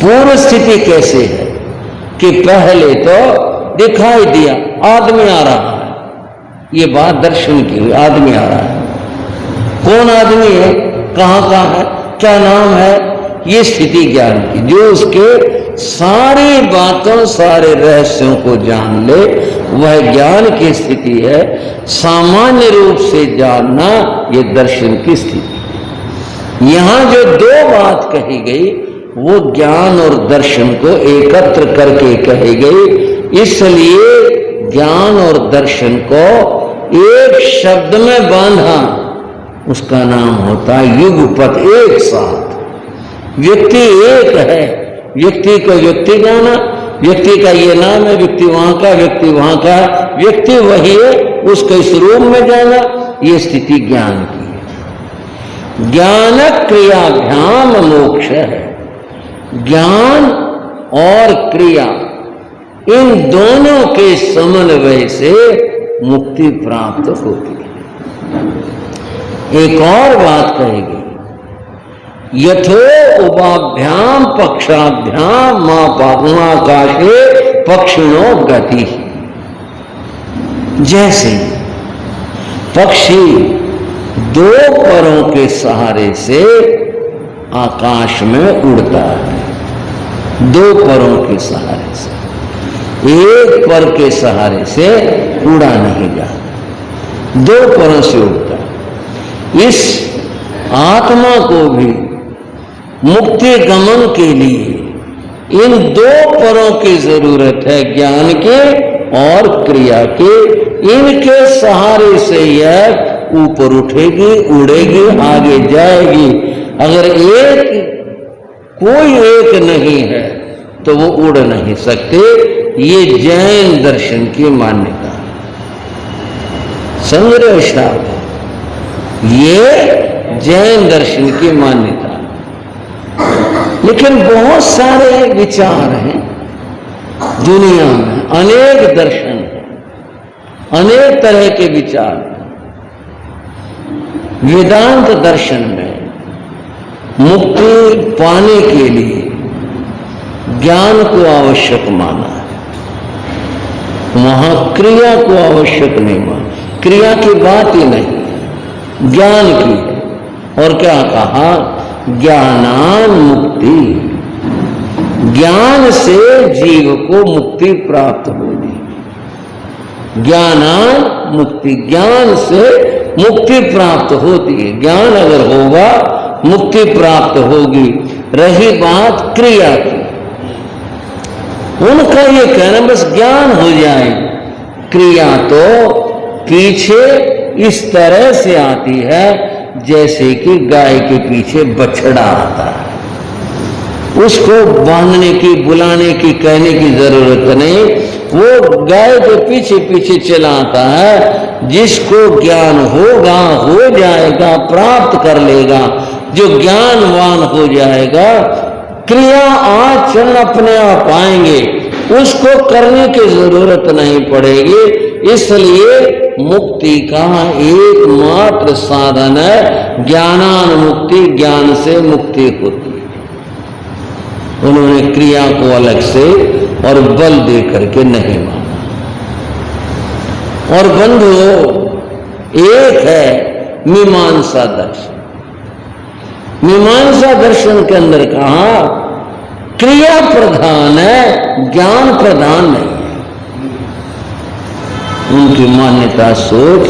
पूर्व स्थिति कैसे है कि पहले तो दिखाई दिया आदमी आ रहा है, ये बात दर्शन की हुई, आदमी आ रहा है, कौन आदमी है, कहां का है, क्या नाम है, ये स्थिति ज्ञान की, जो उसके सारी बातों सारे रहस्यों को जान ले वह ज्ञान की स्थिति है। सामान्य रूप से जानना ये दर्शन की स्थिति। यहां जो दो बात कही गई वो ज्ञान और दर्शन को एकत्र करके कही गई, इसलिए ज्ञान और दर्शन को एक शब्द में बांधा, उसका नाम होता है युगपत, एक साथ। व्यक्ति एक है, व्यक्ति को व्यक्ति जाना, व्यक्ति का ये नाम है, व्यक्ति वहां का, व्यक्ति वहां का, व्यक्ति वही है, उसको इस रूप में जाना, ये स्थिति ज्ञान की है। ज्ञान क्रियाभ्याम मोक्ष है। ज्ञान और क्रिया इन दोनों के समन्वय से मुक्ति प्राप्त होती है। एक और बात कहेगी, यथो उपाभ्याम पक्षाभ्याम महाकाशे पक्षिणो गति। जैसे पक्षी दो परों के सहारे से आकाश में उड़ता है, दो परों के सहारे से, एक पर के सहारे से उड़ा नहीं जाता, दो परों से उड़ता है। इस आत्मा को भी मुक्ति गमन के लिए इन दो परों की जरूरत है, ज्ञान के और क्रिया के। इनके सहारे से यह ऊपर उठेगी, उड़ेगी, आगे जाएगी। अगर कोई एक नहीं है तो वो उड़ नहीं सकते। ये जैन दर्शन की मान्यता है। समझ रहे हो साहब, ये जैन दर्शन की मान्यता। लेकिन बहुत सारे विचार हैं दुनिया में, अनेक दर्शन हैं, अनेक तरह के विचार हैं। वेदांत दर्शन में मुक्ति पाने के लिए ज्ञान को आवश्यक माना है, वहां क्रिया को आवश्यक नहीं माना। क्रिया की बात ही नहीं, ज्ञान की है। और क्या कहा, ज्ञानान मुक्ति, ज्ञान से जीव को मुक्ति प्राप्त होगी। ज्ञानान मुक्ति, ज्ञान से मुक्ति प्राप्त होती है। ज्ञान अगर होगा मुक्ति प्राप्त होगी। रही बात क्रिया की, उनका ये कहना बस ज्ञान हो जाए, क्रिया तो पीछे इस तरह से आती है जैसे कि गाय के पीछे बछड़ा आता है। उसको बांधने की, बुलाने की, कहने की जरूरत नहीं, वो गाय के पीछे पीछे चला आता है। जिसको ज्ञान होगा, हो जाएगा, प्राप्त कर लेगा, जो ज्ञानवान हो जाएगा, क्रिया आचरण अपने आप आएंगे, उसको करने की जरूरत नहीं पड़ेगी। इसलिए मुक्ति का एकमात्र साधन है ज्ञानान मुक्ति, ज्ञान से मुक्ति होती है। उन्होंने क्रिया को अलग से और बल दे करके नहीं माना। और बंधुओं, एक है मीमांसा दर्शन। मीमांसा दर्शन के अंदर कहा क्रिया प्रधान है, ज्ञान प्रधान नहीं है। उनकी मान्यता, सोच,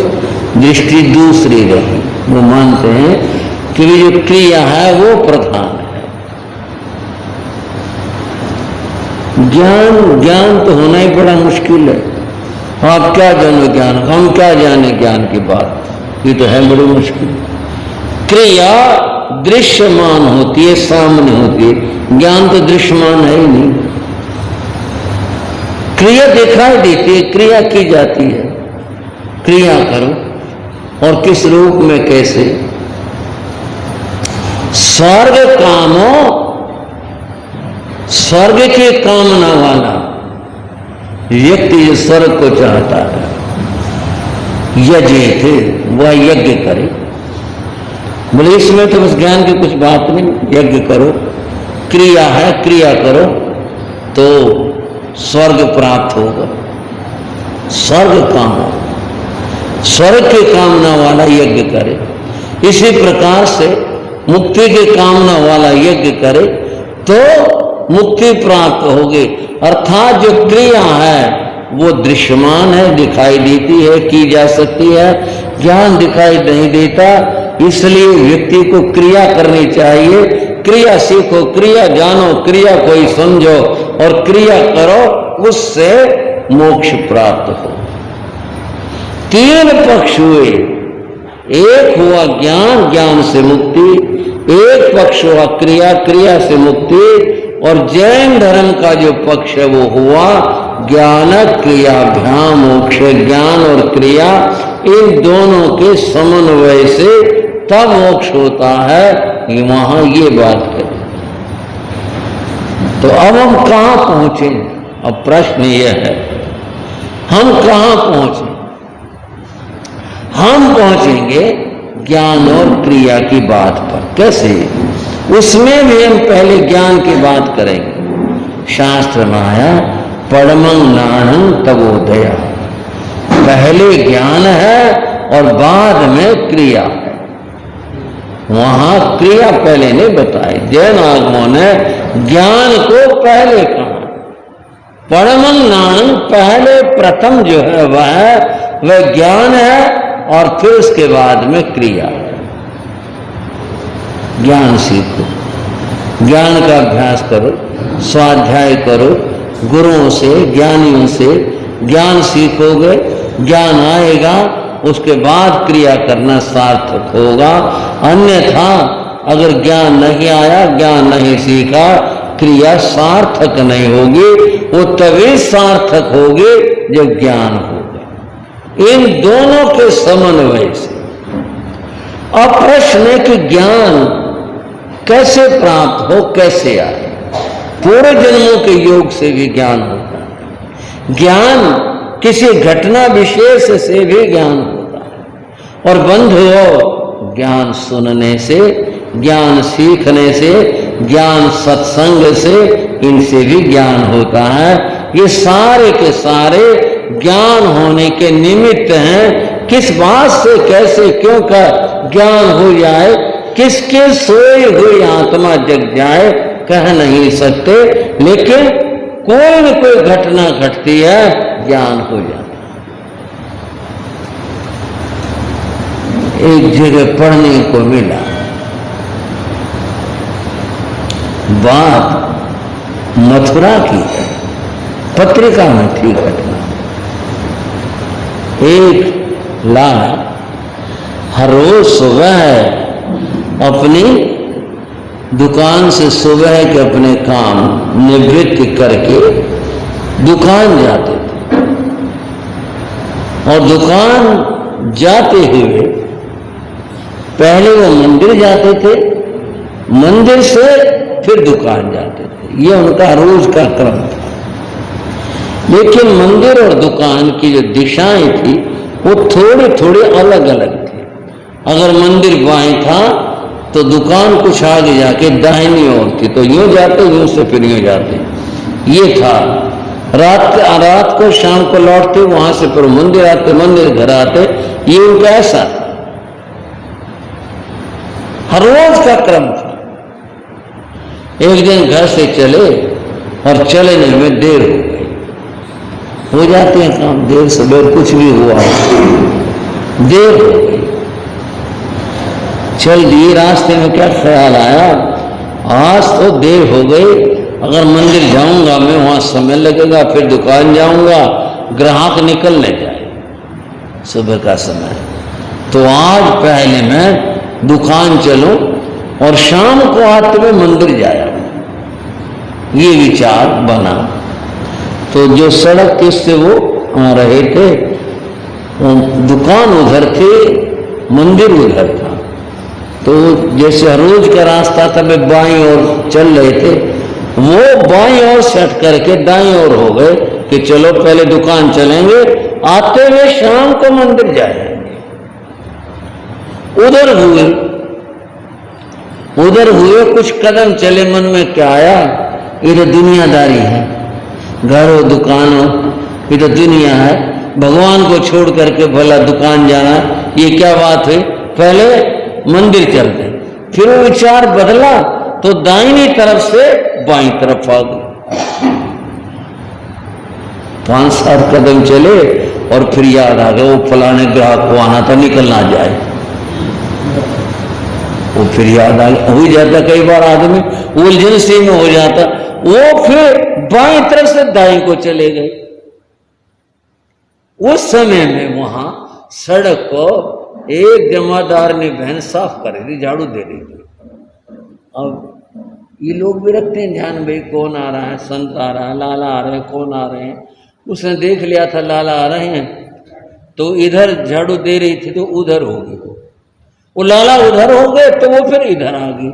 दृष्टि दूसरी रही। वो मानते हैं कि जो क्रिया है वो प्रधान है। ज्ञान तो होना ही बड़ा मुश्किल है। आप क्या जानो ज्ञान, हम क्या जाने ज्ञान की बात, ये तो है बड़ी मुश्किल। क्रिया दृश्यमान होती है, सामने होती है, ज्ञान तो दृश्यमान है ही नहीं। क्रिया दिखाई देती है, क्रिया की जाती है, क्रिया करो, और किस रूप में, कैसे। स्वर्ग कामो, स्वर्ग की कामना वाला व्यक्ति जो स्वर्ग को चाहता है, यज्ञ थे, वह यज्ञ करे। बोले इसमें तो बस ज्ञान की कुछ बात नहीं, यज्ञ करो, क्रिया है, क्रिया करो तो स्वर्ग प्राप्त होगा। स्वर्ग काम, स्वर्ग की कामना वाला यज्ञ करे। इसी प्रकार से मुक्ति की कामना वाला यज्ञ करे तो मुक्ति प्राप्त होगी। अर्थात जो क्रिया है वो दृश्यमान है, दिखाई देती है, की जा सकती है। ज्ञान दिखाई नहीं देता, इसलिए व्यक्ति को क्रिया करनी चाहिए। क्रिया सीखो, क्रिया जानो, क्रिया को ही समझो और क्रिया करो, उससे मोक्ष प्राप्त हो। तीन पक्ष हुए, एक हुआ ज्ञान, ज्ञान से मुक्ति, एक पक्ष हुआ क्रिया, क्रिया से मुक्ति, और जैन धर्म का जो पक्ष है वो हुआ ज्ञान क्रियाभ्याम मोक्ष। ज्ञान और क्रिया इन दोनों के समन्वय से तब मोक्ष होता है, वहां ये बात करें। तो अब हम कहां पहुंचे? अब प्रश्न यह है, हम कहां पहुंचे? हम पहुंचेंगे ज्ञान और क्रिया की बात पर। कैसे? उसमें भी हम पहले ज्ञान की बात करेंगे। शास्त्र में आया पड़मं नाणं तबोदया, पहले ज्ञान है और बाद में क्रिया है। वहां क्रिया पहले नहीं बताई। जैन आगमों ने ज्ञान को पहले कहा। पड़मं नाणं, पहले प्रथम जो है वह ज्ञान है और फिर उसके बाद में क्रिया है। ज्ञान सीखो, ज्ञान का अभ्यास करो, स्वाध्याय करो, गुरुओं से, ज्ञानियों से ज्ञान सीखोगे, ज्ञान आएगा, उसके बाद क्रिया करना सार्थक होगा। अन्यथा अगर ज्ञान नहीं आया, ज्ञान नहीं सीखा, क्रिया सार्थक नहीं होगी। वो तभी सार्थक होगी जब ज्ञान होगा। इन दोनों के समन्वय से अब प्रश्न है कि ज्ञान कैसे प्राप्त हो, कैसे आए? पूरे जन्मों के योग से भी ज्ञान होता है, ज्ञान किसी घटना विशेष से भी ज्ञान होता है। और बंधुओं, ज्ञान सुनने से, ज्ञान सीखने से, ज्ञान सत्संग से, इनसे भी ज्ञान होता है। ये सारे के सारे ज्ञान होने के निमित्त हैं। किस बात से, कैसे, क्यों का ज्ञान हो जाए, किसके सोई हुई आत्मा जग जाए, कह नहीं सकते, लेकिन कोई न कोई घटना घटती है, ज्ञान हो जाता है। एक जगह पढ़ने को मिला, बात मथुरा की है, पत्रिका में थी घटना। एक लाल हर रोज सुबह अपनी दुकान से सुबह के अपने काम निवृत्त करके दुकान जाते थे, और दुकान जाते हुए पहले वो मंदिर जाते थे, मंदिर से फिर दुकान जाते थे। ये उनका रोज का क्रम था। लेकिन मंदिर और दुकान की जो दिशाएं थी वो थोड़ी थोड़ी अलग अलग थी। अगर मंदिर बाएं था तो दुकान कुछ आगे जाके दाहिनी ओर थी, तो यूं जाते, यूं से फिर यूं जाते। ये था। रात को शाम को लौटते, वहां से फिर मंदिर आते, मंदिर घर आते। ये उनका ऐसा था, हर रोज का क्रम था। एक दिन घर से चले और चलने में देर हो गई। हो जाते हैं काम, देर से देर कुछ भी हुआ, देर हो गई। चल दिए, रास्ते में क्या ख्याल आया, आज तो देर हो गई, अगर मंदिर जाऊंगा मैं वहां समय लगेगा, फिर दुकान जाऊंगा, ग्राहक निकलने जाए, सुबह का समय, तो आज पहले मैं दुकान चलूं और शाम को आते हुए मंदिर जाया। ये विचार बना। तो जो सड़क किससे वो आ रहे थे, दुकान उधर थी, मंदिर उधर था। तो जैसे रोज का रास्ता था, वे बाईं ओर चल रहे थे, वो बाईं ओर से हट करके दाईं ओर हो गए कि चलो पहले दुकान चलेंगे, आते हुए शाम को मंदिर जाएंगे। उधर हुए, उधर हुए, कुछ कदम चले, मन में क्या आया, ये तो दुनियादारी है, घर हो दुकान हो, ये तो दुनिया है, भगवान को छोड़ करके भला दुकान जाना, ये क्या बात है। पहले मंदिर चलते, फिर वो विचार बदला तो दाहिनी तरफ से बाईं तरफ आ गए। 5-7 कदम चले और फिर याद आ गया वो फलाने ग्राहक को आना था, निकलना जाए। वो फिर याद आ गया, हो जाता कई बार आदमी उलझन से में हो जाता, वो फिर बाईं तरफ से दाईं को चले गए। उस समय में वहां सड़क को एक जमादार ने बहन साफ कर रही थी, झाड़ू दे रही थी। अब ये लोग भी रखते हैं ध्यान, भाई कौन आ रहा है, संत आ रहा है, लाला आ रहे हैं, कौन आ रहे हैं। उसने देख लिया था लाला आ रहे हैं, तो इधर झाड़ू दे रही थी तो उधर हो गई, वो लाला उधर हो गए तो वो फिर इधर आ गई,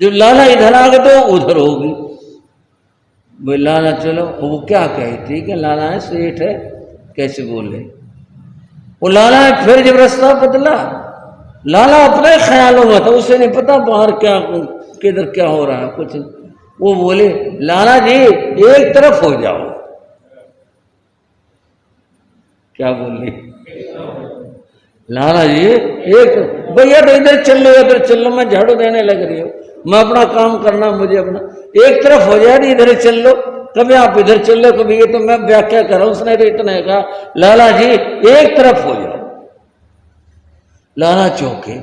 जब लाला इधर आ गए तो उधर हो गई। भाई लाला चलो, वो क्या कहे, ठीक है लाला है, सेठ है, कैसे बोले। वो लाला है, फिर जब रास्ता बदला, लाला अपने ख्यालों में था, उसे नहीं पता बाहर क्या किधर क्या हो रहा है कुछ। वो बोले लाला जी एक तरफ हो जाओ। क्या बोले लाला जी, एक भैया तो इधर चल लो, इधर चल लो, मैं झाड़ू देने लग रही हूँ, मैं अपना काम करना, मुझे अपना एक तरफ हो जाए, इधर चल लो, कभी आप इधर चल लो, कभी ये तो मैं व्याख्या कर रहा हूं। उसने तो इतना कहा लाला जी एक तरफ हो जाओ। लाला चौंके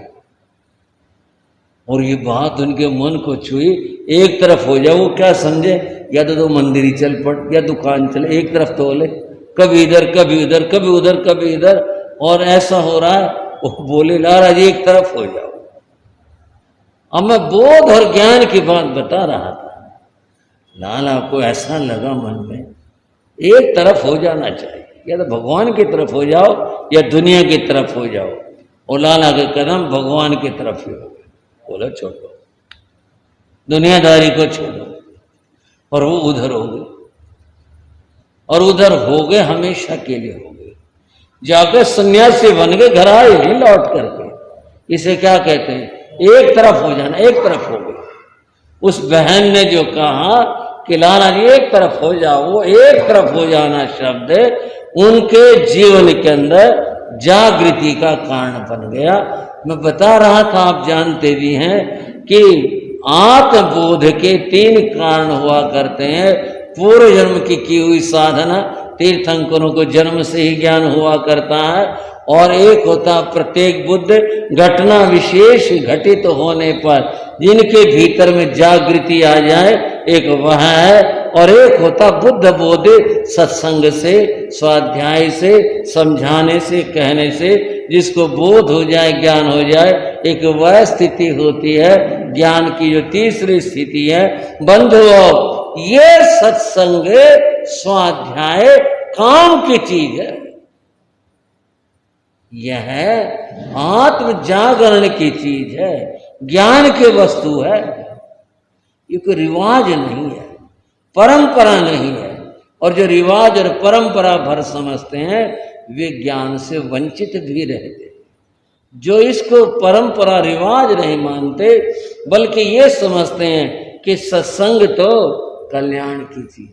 और ये बात उनके मन को छुई, एक तरफ हो जाओ, वो क्या समझे, या तो मंदिर ही चल पड़ या दुकान चले, एक तरफ तो बोले, कभी इधर कभी उधर, कभी उधर कभी इधर, और ऐसा हो रहा है। वो बोले लाला जी एक तरफ हो जाओ। अब मैं बोध और ज्ञान की बात बता रहा था, लाला को ऐसा लगा मन में, एक तरफ हो जाना चाहिए, या तो भगवान की तरफ हो जाओ या दुनिया की तरफ हो जाओ। और लाला के कदम भगवान की तरफ ही हो गए। बोलो छोड़ो दुनियादारी को, छोड़ो, और वो उधर हो गए, और उधर हो गए हमेशा के लिए हो गए, जाकर सन्यासी बन गए, घर आए ही लौट करके। इसे क्या कहते हैं, एक तरफ हो जाना, एक तरफ हो गए। उस बहन ने जो कहा कि लाला जी एक तरफ हो जाओ, वो एक तरफ हो जाना शब्द उनके जीवन के अंदर जागृति का कारण बन गया। मैं बता रहा था, आप जानते भी हैं कि आत्मबोध के 3 कारण हुआ करते हैं। पूर्व जन्म की हुई साधना, तीर्थंकरों को जन्म से ही ज्ञान हुआ करता है, और एक होता प्रत्येक बुद्ध घटना विशेष घटित होने पर जिनके भीतर में जागृति आ जाए, एक वह है। और एक होता बुद्ध बोध, सत्संग से, स्वाध्याय से, समझाने से, कहने से जिसको बोध हो जाए, ज्ञान हो जाए, एक वह स्थिति होती है ज्ञान की जो तीसरी स्थिति है। बंधुओं, ये सत्संग स्वाध्याय काम की चीज है, यह आत्म जागरण की चीज है, ज्ञान की वस्तु है। ये कोई रिवाज नहीं है, परंपरा नहीं है। और जो रिवाज और परंपरा भर समझते हैं वे ज्ञान से वंचित भी रहते। जो इसको परंपरा रिवाज नहीं मानते, बल्कि ये समझते हैं कि सत्संग तो कल्याण की चीज,